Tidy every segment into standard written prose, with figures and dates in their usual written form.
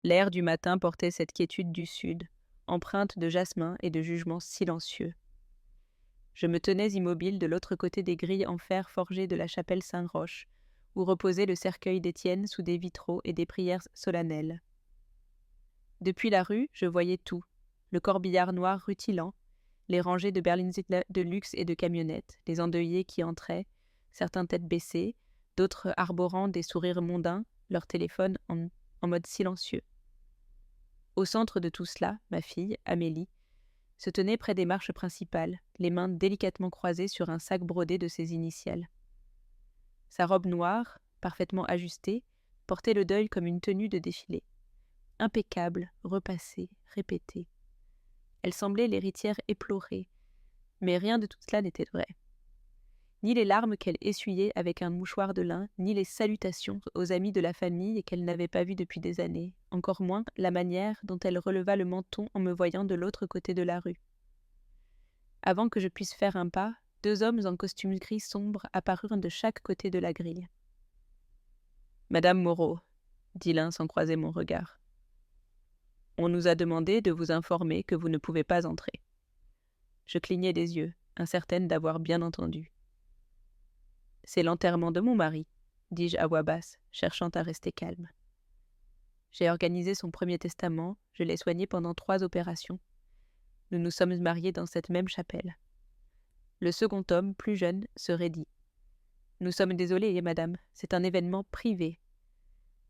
L'air du matin portait cette quiétude du sud, empreinte de jasmin et de jugement silencieux. Je me tenais immobile de l'autre côté des grilles en fer forgées de la chapelle Saint-Roch, où reposait le cercueil d'Étienne sous des vitraux et des prières solennelles. Depuis la rue, je voyais tout, le corbillard noir rutilant, les rangées de berlines de luxe et de camionnettes, les endeuillés qui entraient, certains têtes baissées, d'autres arborant des sourires mondains, leur téléphone en mode silencieux. Au centre de tout cela, ma fille, Amélie, se tenait près des marches principales, les mains délicatement croisées sur un sac brodé de ses initiales. Sa robe noire, parfaitement ajustée, portait le deuil comme une tenue de défilé. Impeccable, repassée, répétée. Elle semblait l'héritière éplorée, mais rien de tout cela n'était vrai. Ni les larmes qu'elle essuyait avec un mouchoir de lin, ni les salutations aux amis de la famille qu'elle n'avait pas vus depuis des années, encore moins la manière dont elle releva le menton en me voyant de l'autre côté de la rue. Avant que je puisse faire un pas, 2 hommes en costume gris sombre apparurent de chaque côté de la grille. « Madame Moreau, » dit l'un sans croiser mon regard. « On nous a demandé de vous informer que vous ne pouvez pas entrer. » Je clignai des yeux, incertaine d'avoir bien entendu. « C'est l'enterrement de mon mari, » dis-je à voix basse, cherchant à rester calme. J'ai organisé son premier testament, je l'ai soigné pendant 3 opérations. Nous nous sommes mariés dans cette même chapelle. Le second homme, plus jeune, se raidit. « Nous sommes désolés, madame, c'est un événement privé.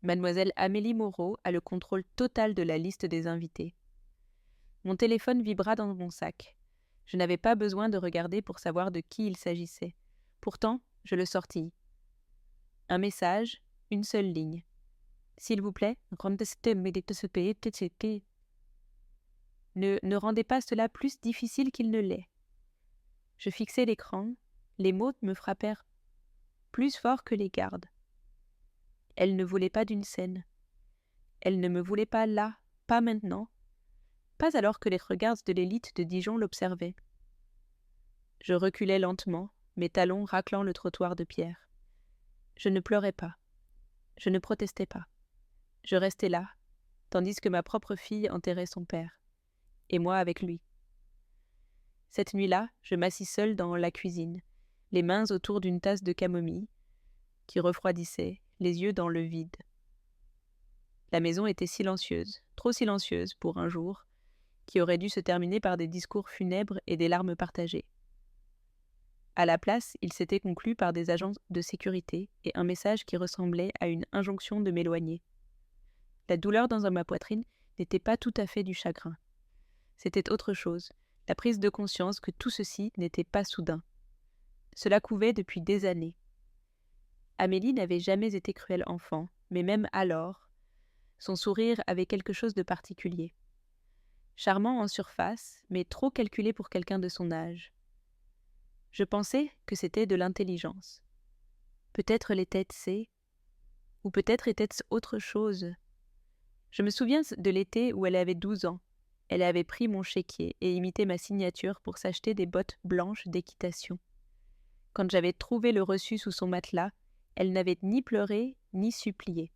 Mademoiselle Amélie Moreau a le contrôle total de la liste des invités. » Mon téléphone vibra dans mon sac. Je n'avais pas besoin de regarder pour savoir de qui il s'agissait. Pourtant, je le sortis. Un message, une seule ligne. « S'il vous plaît, ne rendez pas cela plus difficile qu'il ne l'est. » Je fixai l'écran, les mots me frappèrent plus fort que les gardes. Elle ne voulait pas d'une scène. Elle ne me voulait pas là, pas maintenant, pas alors que les regards de l'élite de Dijon l'observaient. Je reculai lentement, mes talons raclant le trottoir de pierre. Je ne pleurais pas. Je ne protestais pas. Je restais là, tandis que ma propre fille enterrait son père, et moi avec lui. Cette nuit-là, je m'assis seule dans la cuisine, les mains autour d'une tasse de camomille, qui refroidissait, les yeux dans le vide. La maison était silencieuse, trop silencieuse pour un jour, qui aurait dû se terminer par des discours funèbres et des larmes partagées. À la place, il s'était conclu par des agents de sécurité et un message qui ressemblait à une injonction de m'éloigner. La douleur dans ma poitrine n'était pas tout à fait du chagrin. C'était autre chose, la prise de conscience que tout ceci n'était pas soudain. Cela couvait depuis des années. Amélie n'avait jamais été cruelle enfant, mais même alors, son sourire avait quelque chose de particulier. Charmant en surface, mais trop calculé pour quelqu'un de son âge. Je pensais que c'était de l'intelligence. Peut-être l'était-ce, ou peut-être était-ce autre chose. Je me souviens de l'été où elle avait 12 ans. Elle avait pris mon chéquier et imité ma signature pour s'acheter des bottes blanches d'équitation. Quand j'avais trouvé le reçu sous son matelas, elle n'avait ni pleuré ni supplié.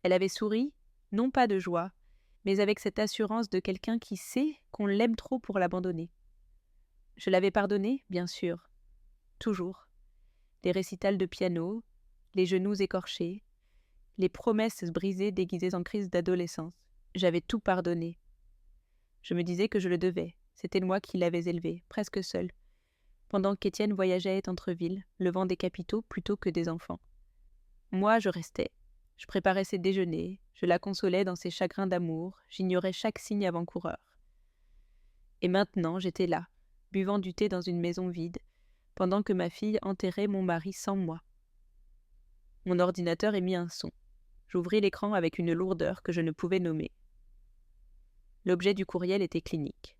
Elle avait souri, non pas de joie, mais avec cette assurance de quelqu'un qui sait qu'on l'aime trop pour l'abandonner. Je l'avais pardonné, bien sûr. Toujours. Les récitals de piano, les genoux écorchés, les promesses brisées déguisées en crise d'adolescence. J'avais tout pardonné. Je me disais que je le devais. C'était moi qui l'avais élevé, presque seule, pendant qu'Étienne voyageait entre villes, levant des capitaux plutôt que des enfants. Moi, je restais. Je préparais ses déjeuners, je la consolais dans ses chagrins d'amour, j'ignorais chaque signe avant-coureur. Et maintenant, j'étais là, buvant du thé dans une maison vide, pendant que ma fille enterrait mon mari sans moi. Mon ordinateur émit un son. J'ouvris l'écran avec une lourdeur que je ne pouvais nommer. L'objet du courriel était clinique.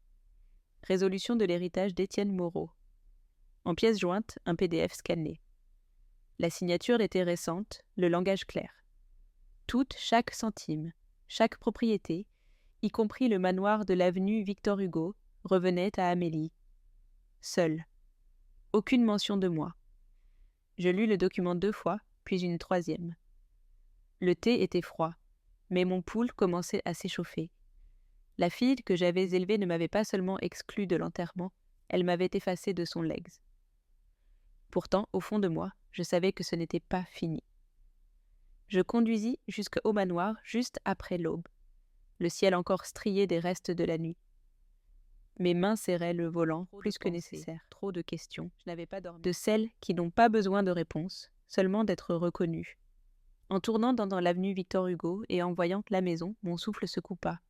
Résolution de l'héritage d'Étienne Moreau. En pièce jointe, un PDF scanné. La signature était récente, le langage clair. Chaque centime, chaque propriété, y compris le manoir de l'avenue Victor Hugo, revenait à Amélie. Seule. Aucune mention de moi. Je lus le document 2 fois, puis une 3e. Le thé était froid. mais mon pouls commençait à s'échauffer. La fille que j'avais élevée ne m'avait pas seulement exclue de l'enterrement, elle m'avait effacée de son legs. Pourtant, au fond de moi, je savais que ce n'était pas fini. Je conduisis jusqu'au manoir juste après l'aube, le ciel encore strié des restes de la nuit. Mes mains serraient le volant plus que nécessaire. Trop de questions. Je n'avais pas dormi. De celles qui n'ont pas besoin de réponse, seulement d'être reconnues. En tournant dans l'avenue Victor Hugo et en voyant la maison, mon souffle se coupa.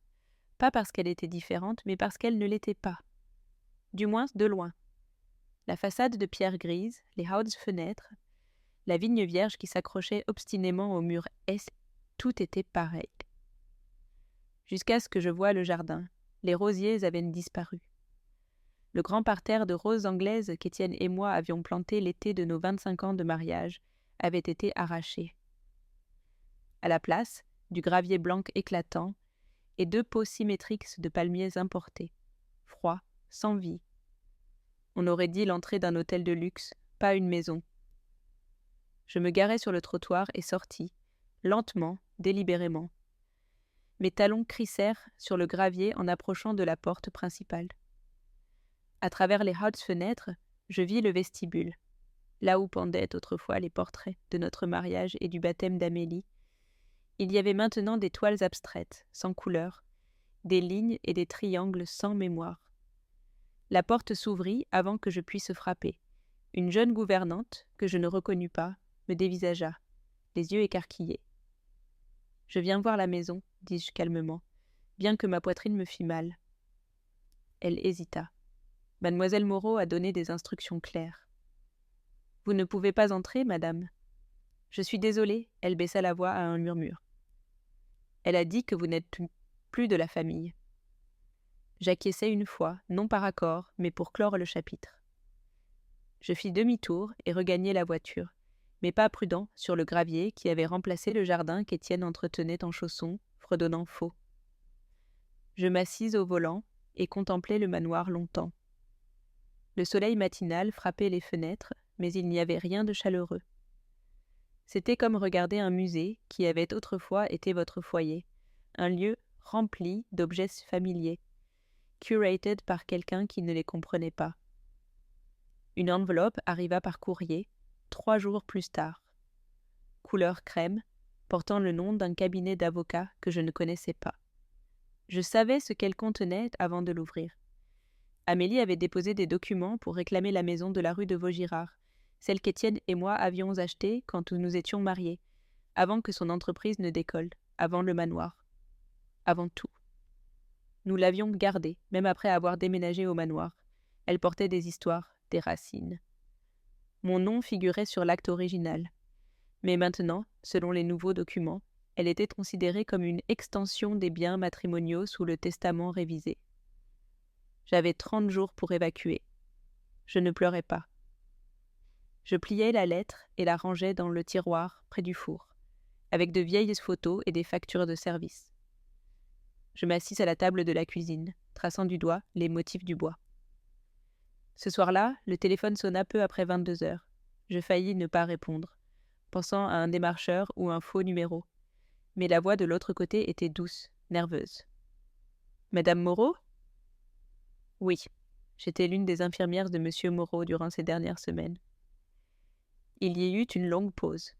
Pas parce qu'elle était différente, mais parce qu'elle ne l'était pas. Du moins, de loin. La façade de pierre grise, les fenêtres, la vigne vierge qui s'accrochait obstinément au mur est, tout était pareil. Jusqu'à ce que je voie le jardin. Les rosiers avaient disparu. Le grand parterre de roses anglaises qu'Étienne et moi avions planté l'été de nos 25 ans de mariage avait été arraché. À la place, du gravier blanc éclatant et 2 pots symétriques de palmiers importés, froids, sans vie. On aurait dit l'entrée d'un hôtel de luxe, pas une maison. Je me garai sur le trottoir et sortis, lentement, délibérément. Mes talons crissèrent sur le gravier en approchant de la porte principale. À travers les fenêtres, je vis le vestibule, là où pendaient autrefois les portraits de notre mariage et du baptême d'Amélie. Il y avait maintenant des toiles abstraites, sans couleur, des lignes et des triangles sans mémoire. La porte s'ouvrit avant que je puisse frapper. Une jeune gouvernante, que je ne reconnus pas, me dévisagea, les yeux écarquillés. « Je viens voir la maison, dis-je calmement, bien que ma poitrine me fît mal. » Elle hésita. Mademoiselle Moreau a donné des instructions claires. « Vous ne pouvez pas entrer, madame. »« Je suis désolée, » elle baissa la voix à un murmure. « Elle a dit que vous n'êtes plus de la famille. » J'acquiesçai une fois, non par accord, mais pour clore le chapitre. Je fis demi-tour et regagnai la voiture, mais pas prudent sur le gravier qui avait remplacé le jardin qu'Étienne entretenait en chaussons, fredonnant faux. Je m'assis au volant et contemplai le manoir longtemps. Le soleil matinal frappait les fenêtres, mais il n'y avait rien de chaleureux. C'était comme regarder un musée qui avait autrefois été votre foyer, un lieu rempli d'objets familiers, curated par quelqu'un qui ne les comprenait pas. Une enveloppe arriva par courrier, 3 jours plus tard. Couleur crème, portant le nom d'un cabinet d'avocats que je ne connaissais pas. Je savais ce qu'elle contenait avant de l'ouvrir. Amélie avait déposé des documents pour réclamer la maison de la rue de Vaugirard, celle qu'Étienne et moi avions achetée quand nous étions mariés, avant que son entreprise ne décolle, avant le manoir. Avant tout. Nous l'avions gardée, même après avoir déménagé au manoir. Elle portait des histoires, des racines. Mon nom figurait sur l'acte original. Mais maintenant, selon les nouveaux documents, elle était considérée comme une extension des biens matrimoniaux sous le testament révisé. J'avais 30 jours pour évacuer. Je ne pleurais pas. Je pliai la lettre et la rangeai dans le tiroir près du four, avec de vieilles photos et des factures de service. Je m'assis à la table de la cuisine, traçant du doigt les motifs du bois. Ce soir-là, le téléphone sonna peu après 22 heures. Je faillis ne pas répondre, pensant à un démarcheur ou un faux numéro. Mais la voix de l'autre côté était douce, nerveuse. « Madame Moreau ?» Oui, j'étais l'une des infirmières de Monsieur Moreau durant ces dernières semaines. Il y eut une longue pause.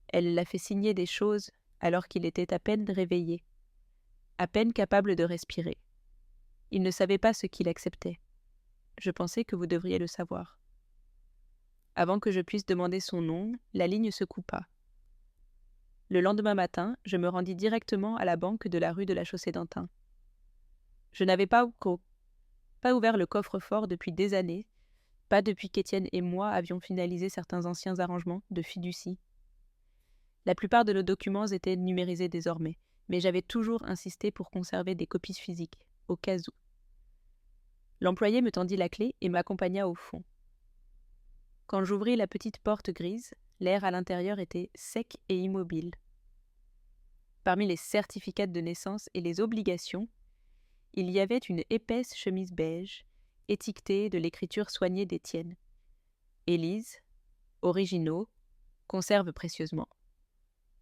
Elle l'a fait signer des choses alors qu'il était à peine réveillé, à peine capable de respirer. Il ne savait pas ce qu'il acceptait. Je pensais que vous devriez le savoir. Avant que je puisse demander son nom, la ligne se coupa. Le lendemain matin, je me rendis directement à la banque de la rue de la Chaussée-d'Antin. Je n'avais pas ouvert le coffre-fort depuis des années, pas depuis qu'Étienne et moi avions finalisé certains anciens arrangements de fiducie. La plupart de nos documents étaient numérisés désormais, mais j'avais toujours insisté pour conserver des copies physiques, au cas où. L'employé me tendit la clé et m'accompagna au fond. Quand j'ouvris la petite porte grise, l'air à l'intérieur était sec et immobile. Parmi les certificats de naissance et les obligations, il y avait une épaisse chemise beige, étiquetée de l'écriture soignée d'Étienne. Élise, originaux, conserve précieusement.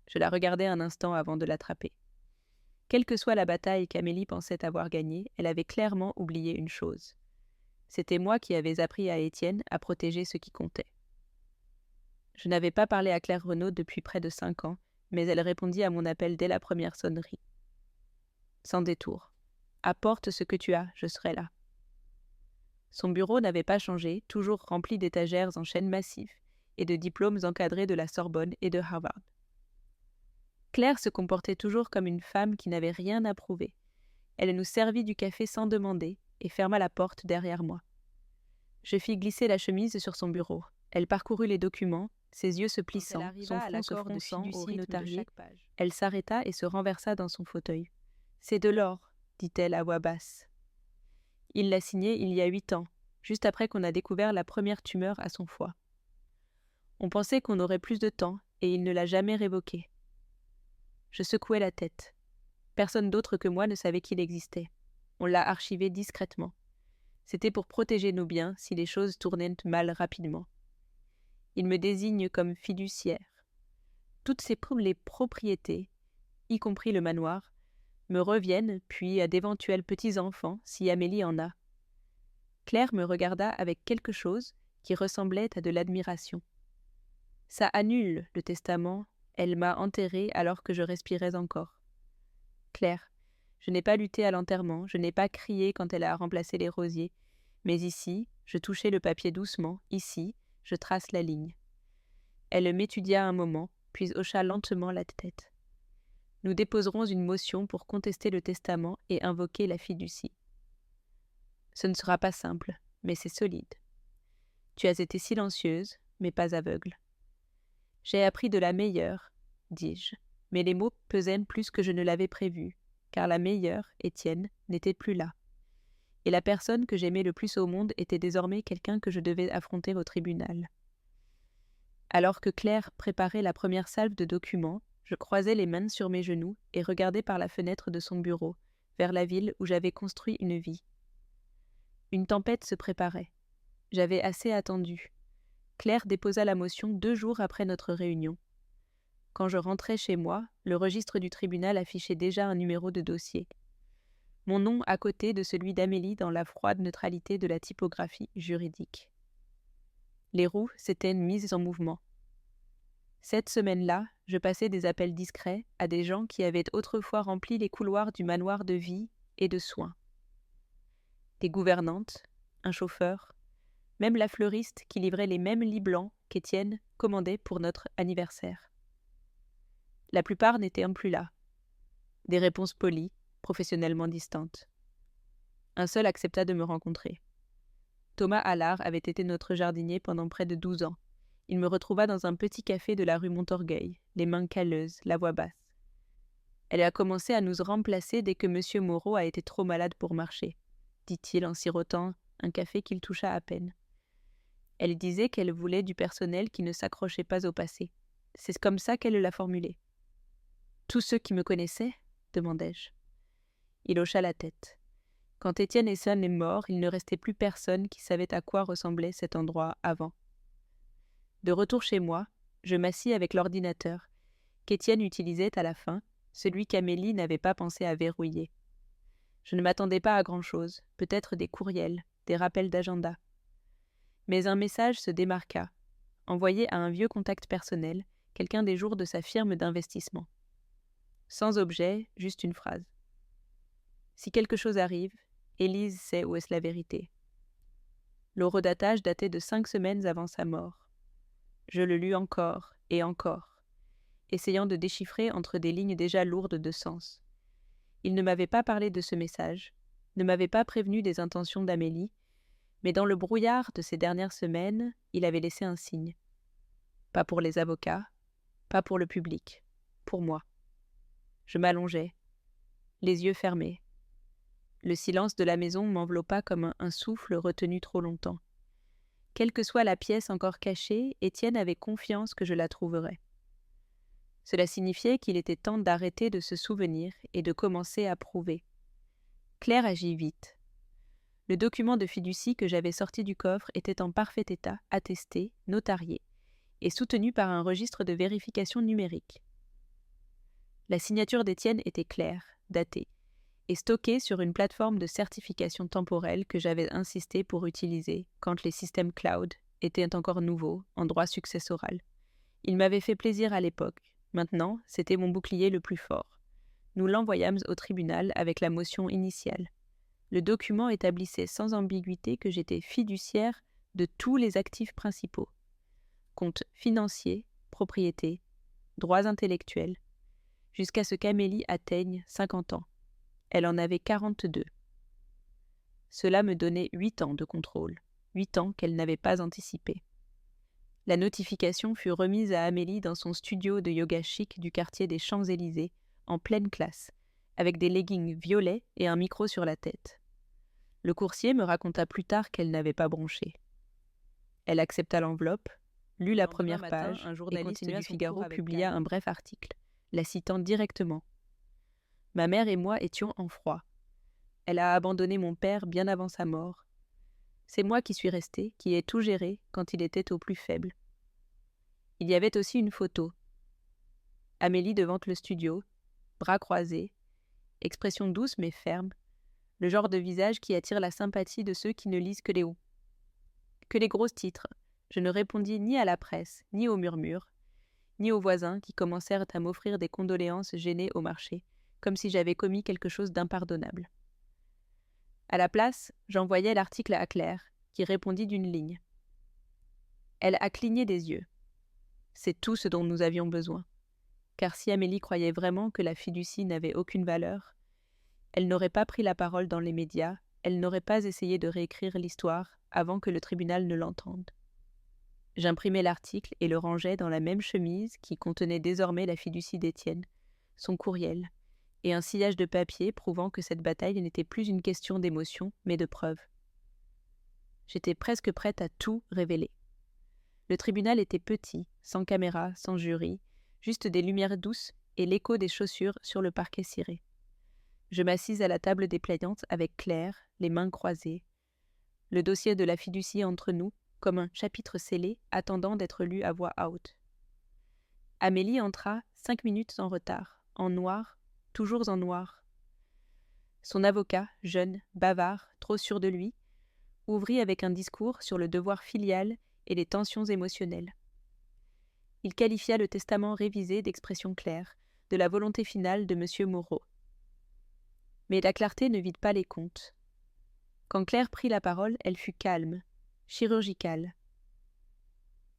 Je la regardai un instant avant de l'attraper. Quelle que soit la bataille qu'Amélie pensait avoir gagnée, elle avait clairement oublié une chose. C'était moi qui avais appris à Étienne à protéger ce qui comptait. Je n'avais pas parlé à Claire Renaud depuis près de 5 ans, mais elle répondit à mon appel dès la première sonnerie. Sans détour. Apporte ce que tu as, je serai là. Son bureau n'avait pas changé, toujours rempli d'étagères en chêne massif et de diplômes encadrés de la Sorbonne et de Harvard. Claire se comportait toujours comme une femme qui n'avait rien à prouver. Elle nous servit du café sans demander et ferma la porte derrière moi. Je fis glisser la chemise sur son bureau. Elle parcourut les documents, ses yeux se plissant, son front se fronçant au rythme notarié. Elle s'arrêta et se renversa dans son fauteuil. « C'est de l'or, dit-elle à voix basse. Il l'a signé il y a 8 ans, juste après qu'on a découvert la première tumeur à son foie. On pensait qu'on aurait plus de temps, et il ne l'a jamais révoqué. Je secouai la tête. Personne d'autre que moi ne savait qu'il existait. On l'a archivé discrètement. C'était pour protéger nos biens si les choses tournaient mal rapidement. Il me désigne comme fiduciaire. Toutes les propriétés, y compris le manoir, me reviennent, puis à d'éventuels petits-enfants, si Amélie en a. » Claire me regarda avec quelque chose qui ressemblait à de l'admiration. « Ça annule le testament, elle m'a enterrée alors que je respirais encore. » « Claire, je n'ai pas lutté à l'enterrement, je n'ai pas crié quand elle a remplacé les rosiers, mais ici, je touchai le papier doucement, ici, je trace la ligne. » Elle m'étudia un moment, puis hocha lentement la tête. « Nous déposerons une motion pour contester le testament et invoquer la fiducie. Ce ne sera pas simple, mais c'est solide. Tu as été silencieuse, mais pas aveugle. J'ai appris de la meilleure, dis-je, mais les mots pesaient plus que je ne l'avais prévu, car la meilleure, Étienne, n'était plus là. Et la personne que j'aimais le plus au monde était désormais quelqu'un que je devais affronter au tribunal. Alors que Claire préparait la première salve de documents, je croisais les mains sur mes genoux et regardais par la fenêtre de son bureau, vers la ville où j'avais construit une vie. Une tempête se préparait. J'avais assez attendu. Claire déposa la motion 2 jours après notre réunion. Quand je rentrais chez moi, le registre du tribunal affichait déjà un numéro de dossier. Mon nom à côté de celui d'Amélie dans la froide neutralité de la typographie juridique. Les roues s'étaient mises en mouvement. Cette semaine-là, je passais des appels discrets à des gens qui avaient autrefois rempli les couloirs du manoir de vie et de soins. Des gouvernantes, un chauffeur, même la fleuriste qui livrait les mêmes lits blancs qu'Étienne commandait pour notre anniversaire. La plupart n'étaient plus là. Des réponses polies, professionnellement distantes. Un seul accepta de me rencontrer. Thomas Allard avait été notre jardinier pendant près de 12 ans. Il me retrouva dans un petit café de la rue Montorgueil, les mains calleuses, la voix basse. Elle a commencé à nous remplacer dès que M. Moreau a été trop malade pour marcher, dit-il en sirotant un café qu'il toucha à peine. Elle disait qu'elle voulait du personnel qui ne s'accrochait pas au passé. C'est comme ça qu'elle l'a formulé. « Tous ceux qui me connaissaient ?» demandai-je. Il hocha la tête. Quand Étienne Esson est mort, il ne restait plus personne qui savait à quoi ressemblait cet endroit avant. De retour chez moi, je m'assis avec l'ordinateur, qu'Étienne utilisait à la fin, celui qu'Amélie n'avait pas pensé à verrouiller. Je ne m'attendais pas à grand-chose, peut-être des courriels, des rappels d'agenda. Mais un message se démarqua, envoyé à un vieux contact personnel, quelqu'un des jours de sa firme d'investissement. Sans objet, juste une phrase. Si quelque chose arrive, Élise sait où est la vérité. L'horodatage datait de 5 semaines avant sa mort. Je le lus encore et encore, essayant de déchiffrer entre des lignes déjà lourdes de sens. Il ne m'avait pas parlé de ce message, ne m'avait pas prévenu des intentions d'Amélie, mais dans le brouillard de ces dernières semaines, il avait laissé un signe. Pas pour les avocats, pas pour le public, pour moi. Je m'allongeai, les yeux fermés. Le silence de la maison m'enveloppa comme un souffle retenu trop longtemps. Quelle que soit la pièce encore cachée, Étienne avait confiance que je la trouverais. Cela signifiait qu'il était temps d'arrêter de se souvenir et de commencer à prouver. Claire agit vite. Le document de fiducie que j'avais sorti du coffre était en parfait état, attesté, notarié, et soutenu par un registre de vérification numérique. La signature d'Étienne était claire, datée, et stockée sur une plateforme de certification temporelle que j'avais insisté pour utiliser quand les systèmes cloud étaient encore nouveaux en droit successoral. Il m'avait fait plaisir à l'époque. Maintenant, c'était mon bouclier le plus fort. Nous l'envoyâmes au tribunal avec la motion initiale. Le document établissait sans ambiguïté que j'étais fiduciaire de tous les actifs principaux. Comptes financiers, propriétés, droits intellectuels, jusqu'à ce qu'Amélie atteigne 50 ans. Elle en avait 42. Cela me donnait 8 ans de contrôle, 8 ans qu'elle n'avait pas anticipés. La notification fut remise à Amélie dans son studio de yoga chic du quartier des Champs-Élysées, en pleine classe, avec des leggings violets et un micro sur la tête. Le coursier me raconta plus tard qu'elle n'avait pas bronché. Elle accepta l'enveloppe, lut la première page, un journaliste du Figaro publia un bref article, la citant directement. Ma mère et moi étions en froid. Elle a abandonné mon père bien avant sa mort. C'est moi qui suis restée, qui ai tout géré quand il était au plus faible. Il y avait aussi une photo. Amélie devant le studio, bras croisés, expression douce mais ferme, le genre de visage qui attire la sympathie de ceux qui ne lisent que les gros titres. Je ne répondis ni à la presse, ni aux murmures, ni aux voisins qui commencèrent à m'offrir des condoléances gênées au marché, comme si j'avais commis quelque chose d'impardonnable. À la place, j'envoyai l'article à Claire, qui répondit d'une ligne. Elle a cligné des yeux. C'est tout ce dont nous avions besoin. Car si Amélie croyait vraiment que la fiducie n'avait aucune valeur, elle n'aurait pas pris la parole dans les médias, elle n'aurait pas essayé de réécrire l'histoire avant que le tribunal ne l'entende. J'imprimai l'article et le rangeai dans la même chemise qui contenait désormais la fiducie d'Étienne, son courriel, et un sillage de papier prouvant que cette bataille n'était plus une question d'émotion, mais de preuve. J'étais presque prête à tout révéler. Le tribunal était petit, sans caméra, sans jury, juste des lumières douces et l'écho des chaussures sur le parquet ciré. Je m'assis à la table des plaignantes avec Claire, les mains croisées, le dossier de la fiducie entre nous, comme un chapitre scellé attendant d'être lu à voix haute. Amélie entra 5 minutes en retard, en noir, toujours en noir. Son avocat, jeune, bavard, trop sûr de lui, ouvrit avec un discours sur le devoir filial et les tensions émotionnelles. Il qualifia le testament révisé d'expression claire, de la volonté finale de M. Moreau. Mais la clarté ne vide pas les comptes. Quand Claire prit la parole, elle fut calme, chirurgicale.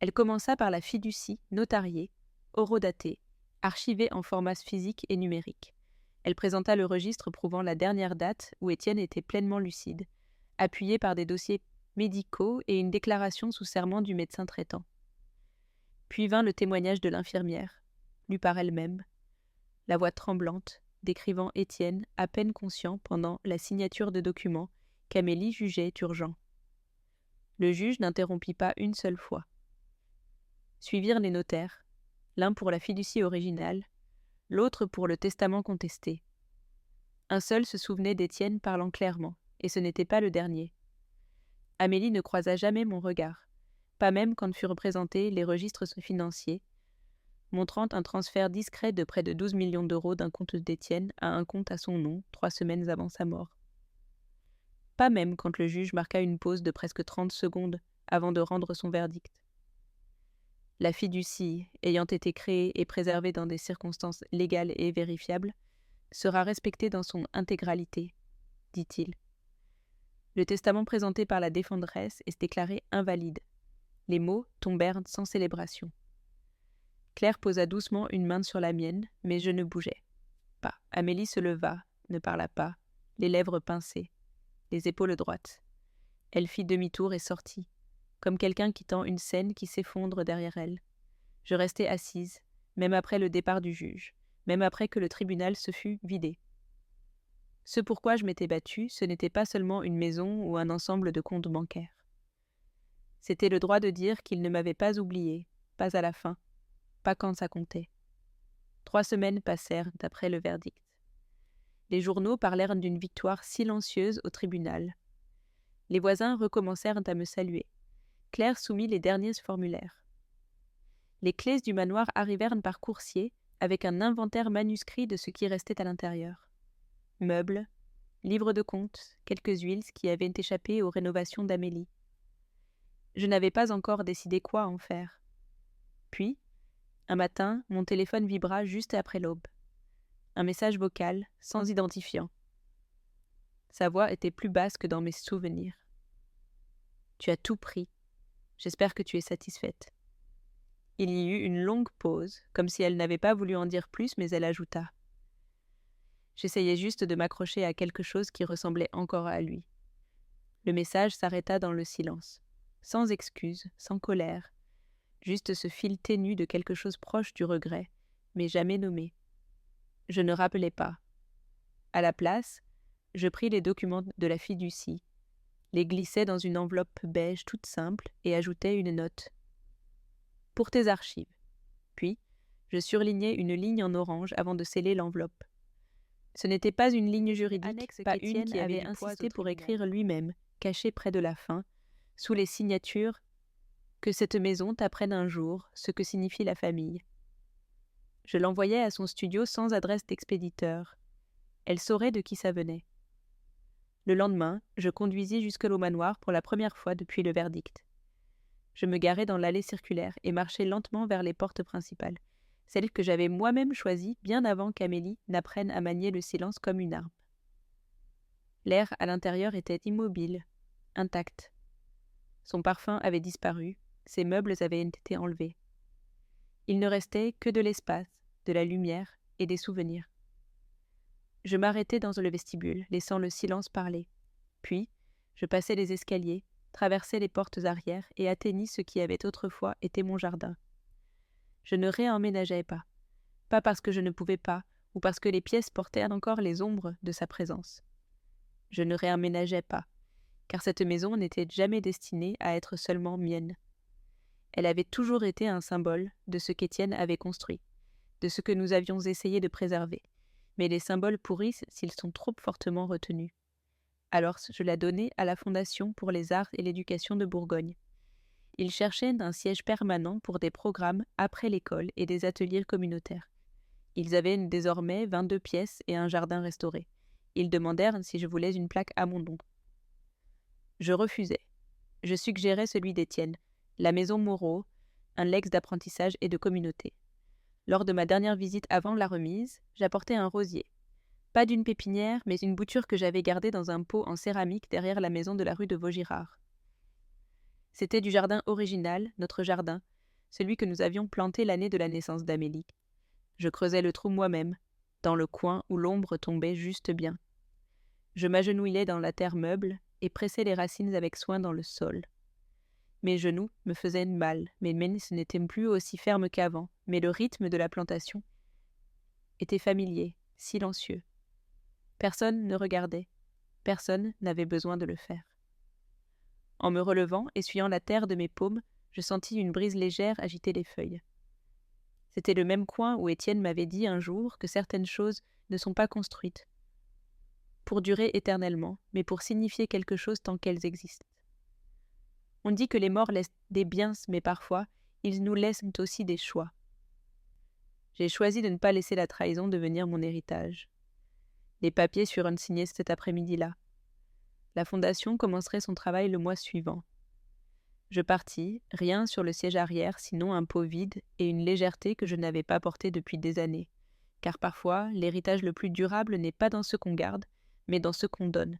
Elle commença par la fiducie, notariée, horodatée, archivée en format physique et numérique. Elle présenta le registre prouvant la dernière date où Étienne était pleinement lucide, appuyé par des dossiers médicaux et une déclaration sous serment du médecin traitant. Puis vint le témoignage de l'infirmière, lu par elle-même, la voix tremblante, décrivant Étienne à peine conscient pendant la signature de documents qu'Amélie jugeait urgents. Le juge n'interrompit pas une seule fois. Suivirent les notaires, l'un pour la fiducie originale, l'autre pour le testament contesté. Un seul se souvenait d'Étienne parlant clairement, et ce n'était pas le dernier. Amélie ne croisa jamais mon regard, pas même quand furent présentés les registres financiers, montrant un transfert discret de près de 12 millions d'euros d'un compte d'Étienne à un compte à son nom 3 semaines avant sa mort. Pas même quand le juge marqua une pause de presque 30 secondes avant de rendre son verdict. La fiducie, ayant été créée et préservée dans des circonstances légales et vérifiables, sera respectée dans son intégralité, dit-il. Le testament présenté par la défenderesse est déclaré invalide. Les mots tombèrent sans célébration. Claire posa doucement une main sur la mienne, mais je ne bougeais pas. Amélie se leva, ne parla pas, les lèvres pincées, les épaules droites. Elle fit demi-tour et sortit, comme quelqu'un quittant une scène qui s'effondre derrière elle. Je restai assise, même après le départ du juge, même après que le tribunal se fût vidé. Ce pourquoi je m'étais battue, ce n'était pas seulement une maison ou un ensemble de comptes bancaires. C'était le droit de dire qu'il ne m'avait pas oublié, pas à la fin, pas quand ça comptait. 3 semaines passèrent après le verdict. Les journaux parlèrent d'une victoire silencieuse au tribunal. Les voisins recommencèrent à me saluer. Claire soumit les derniers formulaires. Les clés du manoir arrivèrent par coursier avec un inventaire manuscrit de ce qui restait à l'intérieur. Meubles, livres de comptes, quelques huiles qui avaient échappé aux rénovations d'Amélie. Je n'avais pas encore décidé quoi en faire. Puis, un matin, mon téléphone vibra juste après l'aube. Un message vocal, sans identifiant. Sa voix était plus basse que dans mes souvenirs. « Tu as tout pris. J'espère que tu es satisfaite. » Il y eut une longue pause, comme si elle n'avait pas voulu en dire plus, mais elle ajouta. J'essayais juste de m'accrocher à quelque chose qui ressemblait encore à lui. Le message s'arrêta dans le silence, sans excuse, sans colère, juste ce fil ténu de quelque chose proche du regret, mais jamais nommé. Je ne rappelais pas. À la place, je pris les documents de la fiducie, les glissai dans une enveloppe beige toute simple et ajoutai une note. « Pour tes archives ». Puis, je surlignai une ligne en orange avant de sceller l'enveloppe. Ce n'était pas une ligne juridique, pas une qui avait insisté pour écrire lui-même, caché près de la fin, sous les signatures « Que cette maison t'apprenne un jour ce que signifie la famille ». Je l'envoyai à son studio sans adresse d'expéditeur. Elle saurait de qui ça venait. Le lendemain, je conduisis jusque au manoir pour la première fois depuis le verdict. Je me garai dans l'allée circulaire et marchai lentement vers les portes principales, celles que j'avais moi-même choisies bien avant qu'Amélie n'apprenne à manier le silence comme une arme. L'air à l'intérieur était immobile, intact. Son parfum avait disparu, ses meubles avaient été enlevés. Il ne restait que de l'espace, de la lumière et des souvenirs. Je m'arrêtai dans le vestibule, laissant le silence parler. Puis, je passai les escaliers, traversai les portes arrière et atteignis ce qui avait autrefois été mon jardin. Je ne réemménageais pas parce que je ne pouvais pas, ou parce que les pièces portaient encore les ombres de sa présence. Je ne réemménageais pas, car cette maison n'était jamais destinée à être seulement mienne. Elle avait toujours été un symbole de ce qu'Étienne avait construit, de ce que nous avions essayé de préserver. Mais les symboles pourrissent s'ils sont trop fortement retenus. Alors je la donnai à la Fondation pour les arts et l'éducation de Bourgogne. Ils cherchaient un siège permanent pour des programmes après l'école et des ateliers communautaires. Ils avaient désormais 22 pièces et un jardin restauré. Ils demandèrent si je voulais une plaque à mon nom. Je refusai. Je suggérais celui d'Étienne, la maison Moreau, un legs d'apprentissage et de communauté. Lors de ma dernière visite avant la remise, j'apportai un rosier. Pas d'une pépinière, mais une bouture que j'avais gardée dans un pot en céramique derrière la maison de la rue de Vaugirard. C'était du jardin original, notre jardin, celui que nous avions planté l'année de la naissance d'Amélie. Je creusai le trou moi-même, dans le coin où l'ombre tombait juste bien. Je m'agenouillai dans la terre meuble et pressai les racines avec soin dans le sol. Mes genoux me faisaient mal, mes mains n'étaient plus aussi fermes qu'avant, mais le rythme de la plantation était familier, silencieux. Personne ne regardait, personne n'avait besoin de le faire. En me relevant, essuyant la terre de mes paumes, je sentis une brise légère agiter les feuilles. C'était le même coin où Étienne m'avait dit un jour que certaines choses ne sont pas construites pour durer éternellement, mais pour signifier quelque chose tant qu'elles existent. On dit que les morts laissent des biens, mais parfois, ils nous laissent aussi des choix. J'ai choisi de ne pas laisser la trahison devenir mon héritage. Les papiers furent signés cet après-midi-là. La fondation commencerait son travail le mois suivant. Je partis, rien sur le siège arrière sinon un pot vide et une légèreté que je n'avais pas portée depuis des années, car parfois, l'héritage le plus durable n'est pas dans ce qu'on garde, mais dans ce qu'on donne.